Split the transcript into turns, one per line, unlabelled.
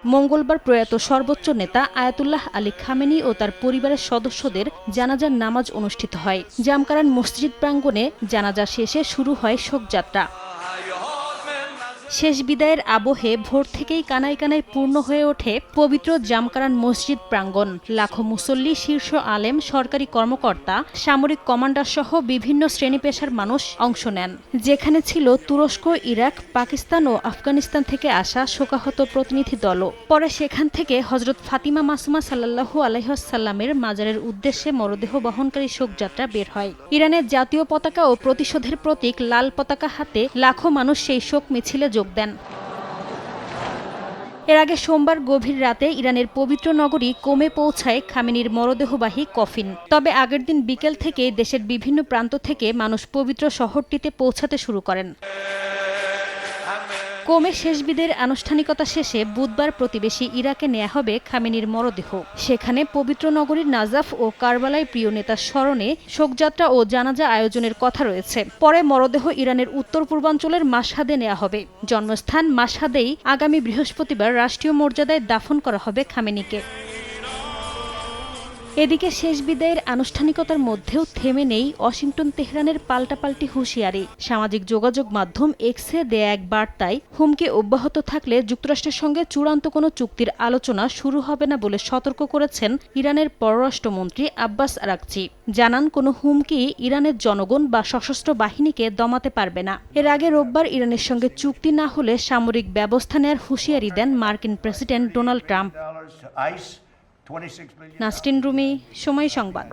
মঙ্গলবার প্রয়াত সর্বোচ্চ নেতা আয়াতুল্লাহ আলী খামেনি ও তার পরিবারের সদস্যদের জানাজার নামাজ অনুষ্ঠিত হয়। জামকারান মসজিদ প্রাঙ্গণে জানাজা শেষে শুরু হয় শোকযাত্রা। শেষ বিদায়ের আবহে ভোর থেকেই কানায় কানায় পূর্ণ হয়ে ওঠে পবিত্র জামকারান মসজিদ প্রাঙ্গণ। লাখো মুসল্লি, শীর্ষ আলেম, সরকারি কর্মকর্তা, সামরিক কমান্ডার সহ বিভিন্ন শ্রেণী পেশার মানুষ অংশ নেন। যেখানে ছিল তুরস্ক, ইরাক, পাকিস্তান ও আফগানিস্তান থেকে আসা শোকাহত প্রতিনিধি দলও। পরে সেখান থেকে হযরত ফাতিমা মাসুমা সাল্লাল্লাহু আলাইহি ওয়াসাল্লামের মাজারের উদ্দেশ্যে মরদেহ বহনকারী শোকযাত্রা বের হয়। ইরানের জাতীয় পতাকা ও প্রতিশোধের প্রতীক লাল পতাকা হাতে লাখো মানুষ সেই শোক মিছিলে যোগ দেন। এর আগে সোমবার গভীর রাতে ইরানের পবিত্র নগরী কোমে পৌঁছায় খামেনির মরদেহবাহী কফিন। তবে আগের দিন বিকেল থেকে দেশের বিভিন্ন প্রান্ত থেকে মানুষ পবিত্র শহরটিতে পৌঁছাতে শুরু করেন। কোমে শেষ বিদের আনুষ্ঠানিকতা শেষে বুধবার প্রতিবেশী ইরাকে নেওয়া হবে খামেনির মরদেহ। সেখানে পবিত্র নগরীর নাজাফ ও কারবালায় প্রিয় নেতার স্মরণে শোকযাত্রা ও জানাজা আয়োজনের কথা রয়েছে। পরে মরদেহ ইরানের উত্তর পূর্বাঞ্চলের মাশহাদে নেওয়া হবে। জন্মস্থান মাশহাদেই আগামী বৃহস্পতিবার রাষ্ট্রীয় মর্যাদায় দাফন করা হবে খামেনিকে। এদিকে শেষ বিদায়ের আনুষ্ঠানিকতার মধ্যেও থেমে নেই ওয়াশিংটন তেহরানের পাল্টাপাল্টি হুঁশিয়ারি। সামাজিক যোগাযোগ মাধ্যম এক্সে দেয়া এক বার্তায় হুমকি অব্যাহত থাকলে যুক্তরাষ্ট্রের সঙ্গে চূড়ান্ত কোনো চুক্তির আলোচনা শুরু হবে না বলে সতর্ক করেছেন ইরানের পররাষ্ট্রমন্ত্রী আব্বাস আরাকচি। জানান, কোনো হুমকি ইরানের জনগণ বা সশস্ত্র বাহিনীকে দমাতে পারবে না। এর আগে রোববার ইরানের সঙ্গে চুক্তি না হলে সামরিক ব্যবস্থা নেয়ার হুঁশিয়ারি দেন মার্কিন president Donald Trump. Nasrin Rumi, সময় সংবাদ।